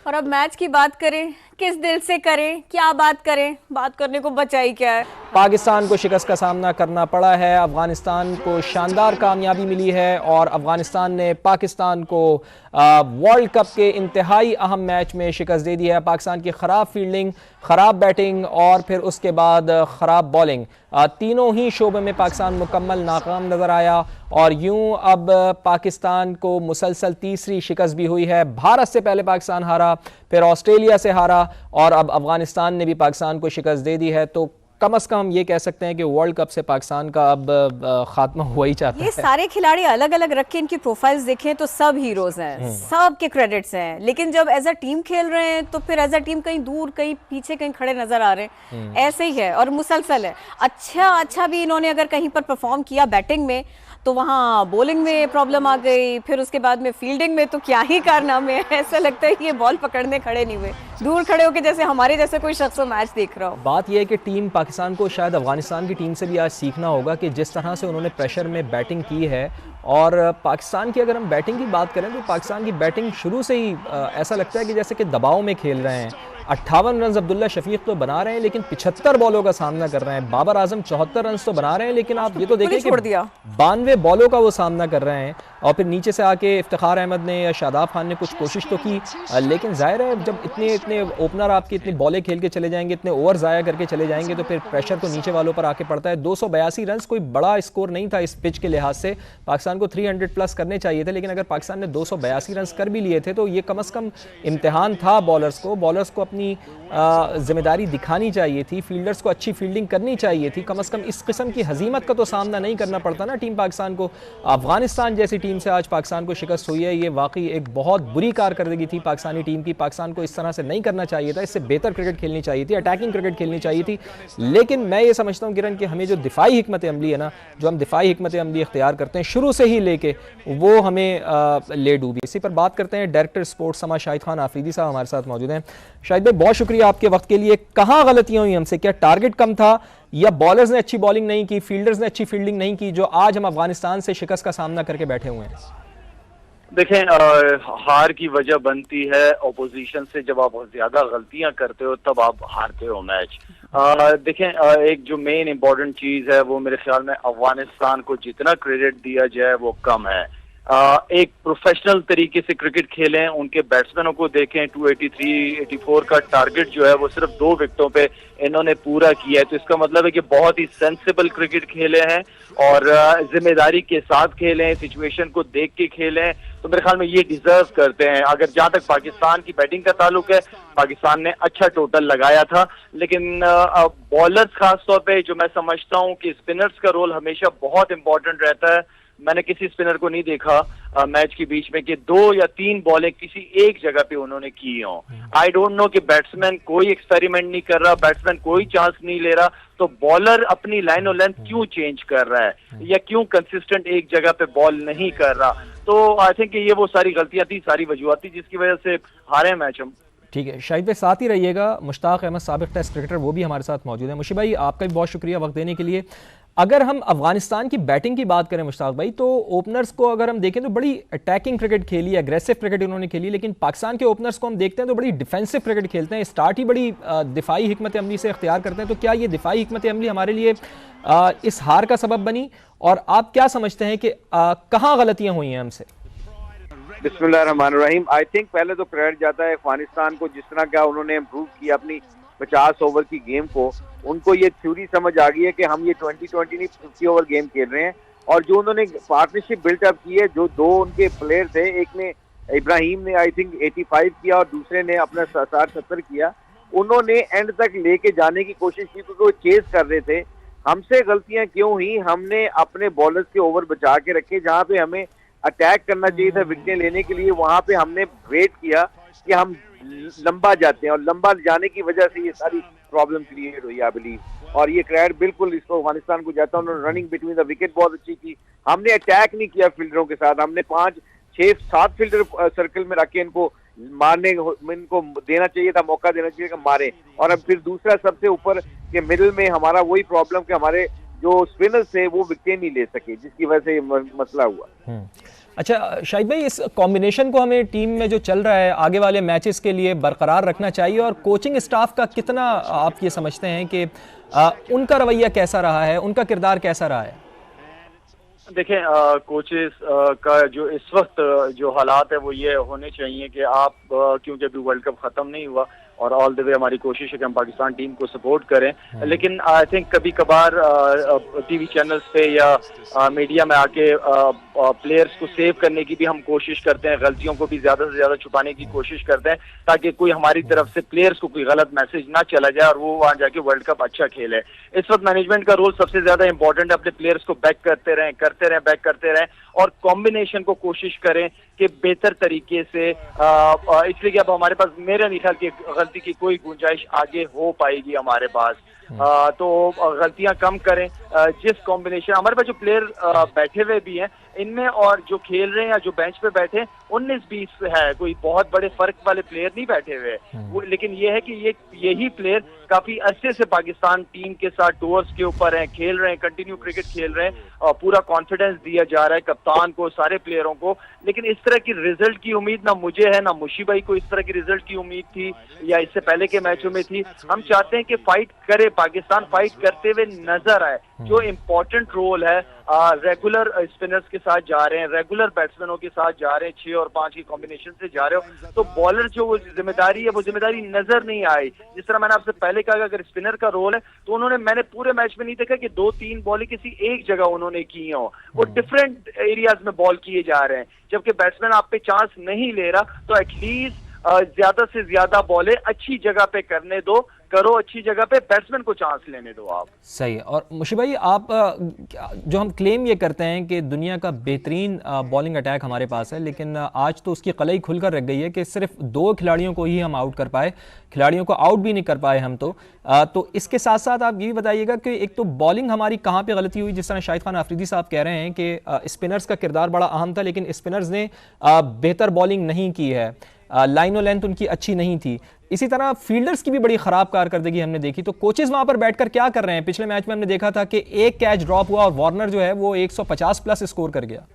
और अब मैच की बात करें, किस दिल से करें, क्या बात करें, बात करने को बचा ही क्या है। पाकिस्तान को शिकस्त का सामना करना पड़ा है, अफगानिस्तान को शानदार कामयाबी मिली है और अफगानिस्तान ने पाकिस्तान को वर्ल्ड कप के इंतहाई अहम मैच में शिकस्त दे दी है। पाकिस्तान की ख़राब फील्डिंग, ख़राब बैटिंग और फिर उसके बाद ख़राब बॉलिंग, तीनों ही शोबे में पाकिस्तान मुकम्मल नाकाम नज़र आया और यूं अब पाकिस्तान को मुसलसल तीसरी शिकस्त भी हुई है। भारत से पहले पाकिस्तान हारा, फिर ऑस्ट्रेलिया से हारा और अब अफगानिस्तान ने भी पाकिस्तान को शिकस्त दे दी है। तो कम से कम हम ये कह सकते हैं कि वर्ल्ड कप से पाकिस्तान का अब खात्मा हुआ ही चाहता है। ये सारे खिलाड़ी अलग अलग रख के इनकी प्रोफाइल्स देखें तो सब हीरोज हैं, सब के क्रेडिट्स हैं, लेकिन जब एज अ टीम खेल रहे हैं तो फिर एज अ टीम कहीं दूर, कहीं पीछे, कहीं खड़े नजर आ रहे हैं। ऐसे ही है और मुसलसल है। अच्छा भी इन्होंने अगर कहीं पर परफॉर्म किया बैटिंग में तो वहाँ बॉलिंग में प्रॉब्लम आ गई, फिर उसके बाद में फील्डिंग में तो क्या ही कारनामे है। ऐसा लगता है कि ये बॉल पकड़ने खड़े नहीं हुए, दूर खड़े होकर जैसे हमारे जैसे कोई शख्स मैच देख रहा हो। बात यह है कि टीम पाकिस्तान को शायद अफगानिस्तान की टीम से भी आज सीखना होगा कि जिस तरह से उन्होंने प्रेशर में बैटिंग की है और पाकिस्तान की अगर हम बैटिंग की बात करें तो पाकिस्तान की बैटिंग शुरू से ही ऐसा लगता है कि जैसे कि दबाव में खेल रहे हैं। 58 रन अब्दुल्ला शफीक तो बना रहे हैं लेकिन 75 बॉलों का सामना कर रहे हैं। बाबर आजम 74 रन तो बना रहे हैं लेकिन आप ये तो देखिए कि 92 बॉलों का वो सामना कर रहे हैं। और फिर नीचे से आके इफ्तिखार अहमद ने या शादाब खान ने कुछ कोशिश तो की, लेकिन जाहिर है जब इतने ओपनर आपकी इतनी बॉलें खेल के चले जाएंगे, इतने ओवर ज़ाया करके चले जाएंगे तो फिर प्रेशर तो नीचे वालों पर आके पड़ता है। 282 रन कोई बड़ा स्कोर नहीं था इस पिच के लिहाज से, पाकिस्तान को 300 प्लस करने चाहिए थे, लेकिन अगर पाकिस्तान ने 282 रन कर भी लिए थे तो ये कम से कम इम्तिहान था बॉलर्स को अपनी जिम्मेदारी दिखानी चाहिए थी, फील्डर्स को अच्छी फील्डिंग करनी चाहिए थी। कम से कम इस किस्म की हजीमत का तो सामना नहीं करना पड़ता ना टीम पाकिस्तान को। अफगानिस्तान जैसी टीम से आज पाकिस्तान को शिकस्त हुई है, ये वाकई एक बहुत बुरी कारकर्दगी थी पाकिस्तानी टीम की। पाकिस्तान को इस तरह से नहीं करना चाहिए था, इससे बेहतर क्रिकेट खेलनी चाहिए थी, अटैकिंग क्रिकेट खेलनी चाहिए थी। लेकिन मैं ये समझता हूँ किरण कि हमें जो दिफाई हिकमत अमली है ना, जो हम दिफाई हिकमत अमली इख्तियार करते हैं शुरू से ही लेके, वो हमें ले डूबी। इसी पर बात करते हैं। डायरेक्टर स्पोर्ट्स समा शाहिद खान आफरीदी साहब हमारे साथ मौजूद हैं। शाहिद भाई, बहुत शुक्रिया आपके वक्त के लिए। कहाँ गलतियां हुई हमसे? क्या टारगेट कम था या बॉलर्स ने अच्छी बॉलिंग नहीं की, फील्डर्स ने अच्छी फील्डिंग नहीं की, जो आज हम अफगानिस्तान से शिकस्त का सामना करके बैठे हुए हैं? देखें, हार की वजह बनती है ऑपोजिशन से। जब आप ज्यादा गलतियां करते हो तब आप हारते हो मैच। देखें, एक जो मेन इंपॉर्टेंट चीज है वो मेरे ख्याल में अफगानिस्तान को जितना क्रेडिट दिया जाए वो कम है। एक प्रोफेशनल तरीके से क्रिकेट खेलें, उनके बैट्समैनों को देखें। 283, 84 का टारगेट जो है वो सिर्फ 2 विकेटों पे इन्होंने पूरा किया है, तो इसका मतलब है कि बहुत ही सेंसिबल क्रिकेट खेले हैं और जिम्मेदारी के साथ खेलें, सिचुएशन को देख के खेलें। तो मेरे ख्याल में ये डिजर्व करते हैं। अगर जहां तक पाकिस्तान की बैटिंग का ताल्लुक है, पाकिस्तान ने अच्छा टोटल लगाया था, लेकिन बॉलर्स खासतौर पे जो मैं समझता हूँ कि स्पिनर्स का रोल हमेशा बहुत इंपॉर्टेंट रहता है। मैंने किसी स्पिनर को नहीं देखा मैच के बीच में कि 2 या 3 बॉलें किसी एक जगह पे उन्होंने की हो। आई डोंट नो कि बैट्समैन कोई एक्सपेरिमेंट नहीं कर रहा, बैट्समैन कोई चांस नहीं ले रहा, तो बॉलर अपनी लाइन और लेंथ क्यों चेंज कर रहा है या क्यों कंसिस्टेंट एक जगह पे बॉल नहीं कर रहा। तो आई थिंक ये वो सारी गलतियां थी, सारी वजूहत थी जिसकी वजह से हारे मैच हम। ठीक है शाहिद भाई, साथ ही रहिएगा। मुश्ताक अहमद साबिक टेस्ट क्रिकेटर, वो भी हमारे साथ मौजूद है। मुशी भाई, आपका भी बहुत शुक्रिया वक्त देने के लिए। अगर हम अफगानिस्तान की बैटिंग की बात करें मुश्ताक भाई, तो ओपनर्स को अगर हम देखें तो बड़ी अटैकिंग क्रिकेट खेली, एग्रेसिव क्रिकेट उन्होंने खेली, लेकिन पाकिस्तान के ओपनर्स को हम देखते हैं तो बड़ी डिफेंसिव क्रिकेट खेलते हैं, स्टार्ट ही बड़ी दिफाई हिकमत अमली से इख्तियार करते हैं। तो क्या ये दिफाई हिकमत अमली हमारे लिए इस हार का सबब बनी और आप क्या समझते हैं कि कहाँ गलतियाँ हुई हैं हमसे? बिस्मिल्लाहिर्रहमानिर्रहीम। आई थिंक पहले तो क्रेडिट जाता है अफगानिस्तान को, जिस तरह का उन्होंने इम्प्रूव किया अपनी 50 ओवर की गेम को। उनको ये थ्योरी समझ आ गई है कि हम ये 20-20 नहीं 50 ओवर गेम खेल रहे हैं। और जो उन्होंने पार्टनरशिप बिल्टअप की है, जो 2 उनके प्लेयर थे, एक ने इब्राहिम ने आई थिंक 85 किया और दूसरे ने अपना 60-70 किया, उन्होंने एंड तक लेके जाने की कोशिश की क्योंकि वो चेज कर रहे थे। हमसे गलतियां क्यों हुई? हमने अपने बॉलर्स के ओवर बचा के रखे, जहाँ पे हमें अटैक करना चाहिए था विकेटें लेने के लिए, वहां पे हमने वेट किया कि हम लंबा जाते हैं और लंबा जाने की वजह से ये सारी प्रॉब्लम क्रिएट हुई आई बिलीव। और ये क्रेडिट बिल्कुल इसको अफगानिस्तान को जाता है। उन्होंने रनिंग बिटवीन द विकेट बहुत अच्छी की, हमने अटैक नहीं किया फील्डरों के साथ, हमने 5, 6, 7 फील्डर सर्कल में रख के इनको मारने, इनको देना चाहिए था, मौका देना चाहिए कि मारे। और अब फिर दूसरा सबसे ऊपर के मिडिल में हमारा वही प्रॉब्लम कि हमारे जो स्पिनर्स थे वो विकेट नहीं ले सके, जिसकी वजह से मसला हुआ। अच्छा शाहिद भाई, इस कॉम्बिनेशन को हमें टीम में जो चल रहा है आगे वाले मैचेस के लिए बरकरार रखना चाहिए, और कोचिंग स्टाफ का कितना आप ये समझते हैं कि उनका रवैया कैसा रहा है, उनका किरदार कैसा रहा है? देखें, कोचेस का जो इस वक्त जो हालात है वो ये होने चाहिए कि आप क्योंकि अभी वर्ल्ड कप खत्म नहीं हुआ और ऑल द वे हमारी कोशिश है कि हम पाकिस्तान टीम को सपोर्ट करें, लेकिन आई थिंक कभी कभार टीवी चैनल्स पे या मीडिया में आके प्लेयर्स को सेव करने की भी हम कोशिश करते हैं, गलतियों को भी ज्यादा से ज्यादा छुपाने की कोशिश करते हैं ताकि कोई हमारी तरफ से प्लेयर्स को कोई गलत मैसेज ना चला जाए और वो वहां जाके वर्ल्ड कप अच्छा खेले। इस वक्त मैनेजमेंट का रोल सबसे ज्यादा इंपॉर्टेंट है, अपने प्लेयर्स को बैक करते रहें और कॉम्बिनेशन को कोशिश करें कि बेहतर तरीके से, इसलिए कि अब हमारे पास मेरा नहीं ख्याल कि गलती की कोई गुंजाइश आगे हो पाएगी हमारे पास। तो गलतियां कम करें। जिस कॉम्बिनेशन हमारे पास जो प्लेयर बैठे हुए भी हैं इनमें और जो खेल रहे हैं या जो बेंच पे बैठे 19-20 है, कोई बहुत बड़े फर्क वाले प्लेयर नहीं बैठे हुए वो, लेकिन ये है कि यही प्लेयर काफी अच्छे से पाकिस्तान टीम के साथ टूर्स के ऊपर हैं, खेल रहे हैं, कंटिन्यू क्रिकेट खेल रहे हैं और पूरा कॉन्फिडेंस दिया जा रहा है कप्तान को, सारे प्लेयरों को। लेकिन इस तरह की रिजल्ट की उम्मीद ना मुझे है ना मुशी भाई को इस तरह की रिजल्ट की उम्मीद थी या इससे पहले के मैचों में थी। हम चाहते हैं कि फाइट करे, पाकिस्तान फाइट करते हुए नजर आए। जो इम्पोर्टेंट रोल है रेगुलर स्पिनर्स के साथ जा रहे हैं, रेगुलर बैट्समैनों के साथ जा रहे हैं, 6 और 5 की कॉम्बिनेशन से जा रहे हो, तो बॉलर जो वो जिम्मेदारी है वो जिम्मेदारी नजर नहीं आई। जिस तरह मैंने आपसे पहले कहा, अगर स्पिनर का रोल है तो मैंने पूरे मैच में नहीं देखा कि 2-3 बॉलें किसी एक जगह उन्होंने की हो, वो डिफरेंट एरियाज में बॉल किए जा रहे हैं। जबकि बैट्समैन आप पे चांस नहीं ले रहा तो एटलीस्ट ज्यादा से ज्यादा बॉलें अच्छी जगह पे करने दो, करो अच्छी जगह पे, बैट्समैन को चांस लेने दो आप। सही है। और मुशी भाई, आप जो हम क्लेम ये करते हैं कि दुनिया का बेहतरीन बॉलिंग अटैक हमारे पास है, लेकिन आज तो उसकी कलई खुलकर रख गई है कि सिर्फ 2 खिलाड़ियों को ही हम आउट कर पाए, खिलाड़ियों को आउट भी नहीं कर पाए हम। तो इसके साथ साथ आप ये भी बताइएगा कि एक तो बॉलिंग हमारी कहाँ पे गलती हुई, जिस तरह शाहिद खान आफरीदी साहब कह रहे हैं कि स्पिनर्स का किरदार बड़ा अहम था, लेकिन स्पिनर्स ने बेहतर बॉलिंग नहीं की है, लाइन और लेंथ उनकी अच्छी नहीं थी। इसी तरह फील्डर्स की भी बड़ी खराब कारकर्दगी हमने देखी। तो कोचेज वहां पर बैठकर क्या कर रहे हैं? पिछले मैच में हमने देखा था कि एक कैच ड्रॉप हुआ और वार्नर जो है वो 150 प्लस स्कोर कर गया।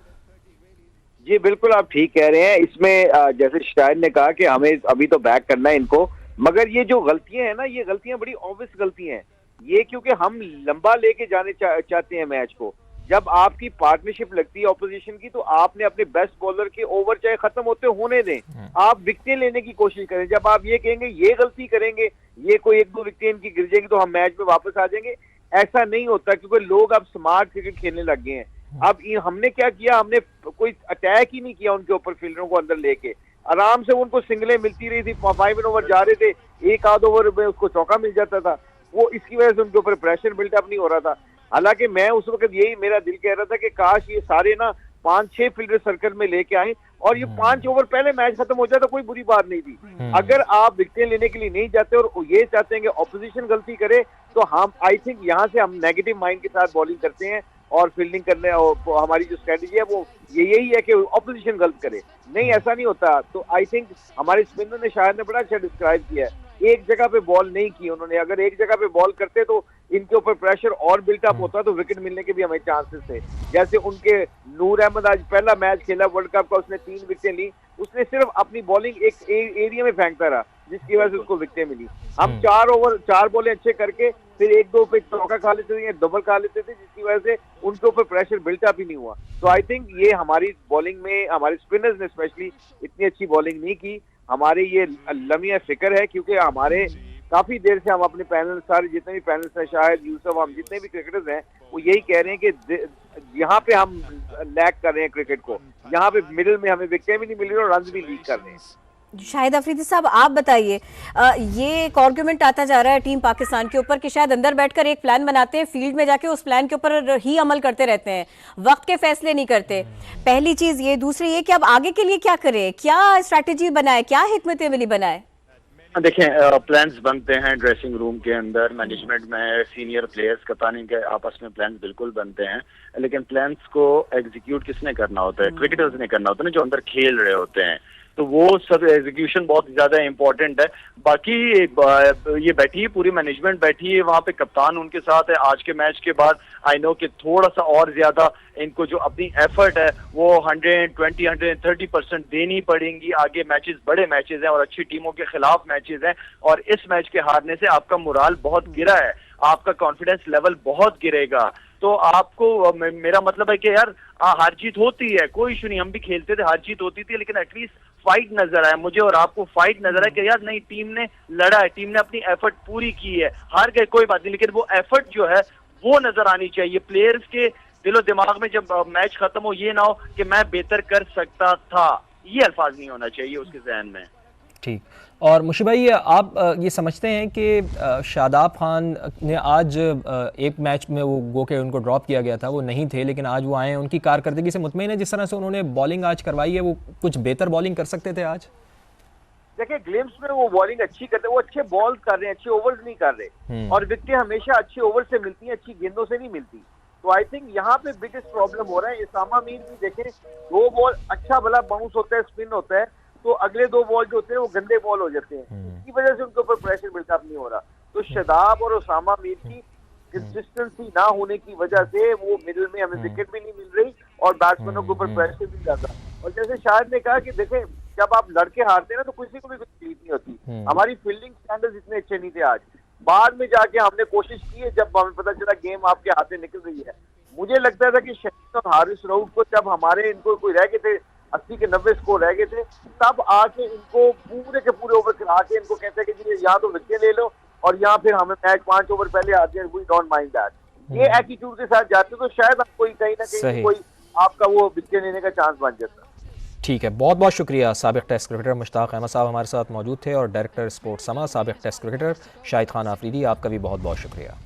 जी बिल्कुल, आप ठीक कह रहे हैं। इसमें जैसे शाहिद ने कहा कि हमें अभी तो बैक करना है इनको, मगर ये जो गलतियां हैं ना, ये गलतियां बड़ी ऑब्वियस गलतियां हैं ये, क्योंकि हम लंबा लेके जाने चाहते हैं मैच को। जब आपकी पार्टनरशिप लगती है ऑपोजिशन की, तो आपने अपने बेस्ट बॉलर के ओवर चाहे खत्म होते होने दें, आप विकेटें लेने की कोशिश करें। जब आप ये कहेंगे ये गलती करेंगे, ये कोई 1-2 विकेटें इनकी गिर जाएगी तो हम मैच में वापस आ जाएंगे, ऐसा नहीं होता, क्योंकि लोग अब स्मार्ट क्रिकेट खेलने लग गए हैं। अब हमने क्या किया, हमने कोई अटैक ही नहीं किया उनके ऊपर, फील्डरों को अंदर लेके आराम से उनको सिंगलें मिलती रही थी, 5 ओवर जा रहे थे, 1 आध ओवर में उसको चौका मिल जाता था, वो इसकी वजह से उनके ऊपर प्रेशर बिल्डअप नहीं हो रहा था। हालांकि मैं उस वक्त यही मेरा दिल कह रहा था कि काश ये सारे ना 5-6 फील्डर सर्कल में लेके आए और ये 5 ओवर पहले मैच खत्म हो जाता, कोई बुरी बात नहीं थी। अगर आप विकेटें लेने के लिए नहीं जाते और ये चाहते हैं कि ऑपोजिशन गलती करे, तो हम आई थिंक यहाँ से हम नेगेटिव माइंड के साथ बॉलिंग करते हैं और फील्डिंग करने, और हमारी जो स्ट्रेटजी है वो यही है कि ऑपोजिशन गलत करे। नहीं, ऐसा नहीं होता। तो आई थिंक हमारे स्पिनर ने, शायद ने बड़ा अच्छा डिस्क्राइब किया है, एक जगह पे बॉल नहीं की उन्होंने। अगर एक जगह पे बॉल करते तो इनके ऊपर प्रेशर और बिल्टअप होता, तो विकेट मिलने के भी हमें चांसेस थे। जैसे उनके नूर अहमद आज पहला मैच खेला वर्ल्ड कप का, उसने 3 विकेटें ली, उसने सिर्फ अपनी बॉलिंग एक एरिया में फेंकता रहा, जिसकी वजह से उसको विकेटें मिली। हम 4 बॉलें अच्छे करके फिर 1-2 पे चौका खा लेते थे या डबल खा लेते थे, जिसकी वजह से उनके ऊपर प्रेशर बिल्टअप ही नहीं हुआ। तो आई थिंक ये हमारी बॉलिंग में, हमारे स्पिनर्स ने स्पेशली इतनी अच्छी बॉलिंग नहीं की। हमारे ये लम्हा फिक्र है, क्योंकि हमारे काफी देर से हम अपने पैनल, सारे जितने भी पैनल्स हैं, शायद यूसुफ, हम जितने भी क्रिकेटर्स हैं, वो यही कह रहे हैं कि यहाँ पे हम लैग कर रहे हैं क्रिकेट को, यहाँ पे मिडिल में हमें विकेटें भी नहीं मिल रही और रन भी लीक कर रहे हैं। शाहिद अफरीदी साहब, आप बताइए, ये एक आर्गुमेंट आता जा रहा है टीम पाकिस्तान के ऊपर कि शायद अंदर बैठकर एक प्लान बनाते हैं, फील्ड में जाके उस प्लान के ऊपर ही अमल करते रहते हैं, वक्त के फैसले नहीं करते। पहली चीज ये, दूसरी ये कि अब आगे के लिए क्या करें, क्या स्ट्रैटेजी बनाए, क्या हिकमत अमली बनाए? देखें, प्लान्स बनते हैं ड्रेसिंग रूम के अंदर, मैनेजमेंट में, सीनियर प्लेयर्स, कप्तानी के आपस में प्लान्स बिल्कुल बनते हैं, लेकिन प्लान्स को एग्जीक्यूट किसने करना होता है? क्रिकेटर्स ने करना होता है ना, जो अंदर खेल रहे होते हैं। तो वो सब एग्जीक्यूशन बहुत ज्यादा इंपॉर्टेंट है। बाकी ये बैठी है, पूरी मैनेजमेंट बैठी है वहां पे, कप्तान उनके साथ है। आज के मैच के बाद आई नो कि थोड़ा सा और ज्यादा इनको जो अपनी एफर्ट है वो 120-130% देनी पड़ेंगी। आगे मैचेस बड़े मैचेस हैं और अच्छी टीमों के खिलाफ मैचेस हैं, और इस मैच के हारने से आपका मोराल बहुत गिरा है, आपका कॉन्फिडेंस लेवल बहुत गिरेगा। तो आपको मेरा मतलब है कि यार हार जीत होती है, कोई इशू नहीं, हम भी खेलते थे, हार जीत होती थी, लेकिन एटलीस्ट फाइट नजर आया मुझे और आपको, फाइट नजर आया कि यार नहीं, टीम ने लड़ा है, टीम ने अपनी एफर्ट पूरी की है। हार गए कोई बात नहीं, लेकिन वो एफर्ट जो है वो नजर आनी चाहिए प्लेयर्स के दिलो दिमाग में। जब मैच खत्म हो ये ना हो कि मैं बेहतर कर सकता था, ये अल्फाज नहीं होना चाहिए उसके जहन में। ठीक। और मुशी भाई, आप ये समझते हैं कि शादाब खान ने आज एक मैच में वो गो के उनको ड्रॉप किया गया था, वो नहीं थे, लेकिन आज वो आए हैं, उनकी कारकर्दगी से मुतमईन है? जिस तरह से उन्होंने बॉलिंग आज करवाई है, वो कुछ बेहतर बॉलिंग कर सकते थे आज? देखिए ग्लिम्स में वो बॉलिंग अच्छी करते हैं, वो अच्छे बॉल कर रहे हैं, अच्छे ओवर्स नहीं कर रहे, और विकेटें हमेशा अच्छे ओवर से मिलती हैं, अच्छी गेंदों से नहीं मिलती। तो आई थिंक यहाँ पे बिगेस्ट प्रॉब्लम हो रहा है। इसामा मीर भी देखें, 2 बॉल अच्छा भला बाउंस होता है, स्पिन होता है, तो अगले 2 बॉल जो होते हैं वो गंदे बॉल हो जाते हैं, इसकी वजह से उनके ऊपर प्रेशर बिल्डअप नहीं हो रहा। तो शादाब और उसामा मीर की कंसिस्टेंसी ना होने की वजह से वो मिडिल में हमें विकेट भी नहीं मिल रही और बैट्समैनों के ऊपर प्रेशर भी ज्यादा। और जैसे शाहिद ने कहा कि देखें, जब आप लड़के हारते हैं ना तो किसी को भी कुछ तकलीफ नहीं होती। हमारी फील्डिंग स्टैंडर्ड्स इतने अच्छे नहीं थे आज, बाद में जाके हमने कोशिश की है, जब हमें पता चला गेम आपके हाथ से निकल रही है। मुझे लगता था कि शहीद और हारिस रऊफ को जब हमारे इनको कोई रह गए थे 80 के 90 स्कोर रह गए थे, तब आके इनको पूरे के पूरे ओवर खिला के इनको कहते हैं कि या तो विकेट ले लो और या फिर हमें मैच 5 ओवर पहले आते हैं, वी डोंट माइंड दैट। ये एटीट्यूड के साथ जाते तो शायद आप कोई कहीं ना कहीं कोई आपका वो विकेट लेने का चांस बन जाता। ठीक है, बहुत बहुत शुक्रिया। साबिक टेस्ट क्रिकेटर मुश्ताक अहमद साहब हमारे साथ मौजूद थे, और डायरेक्टर स्पोर्ट्स समा साबिक टेस्ट क्रिकेटर शाहिद खान आफरीदी, आपका भी बहुत बहुत शुक्रिया।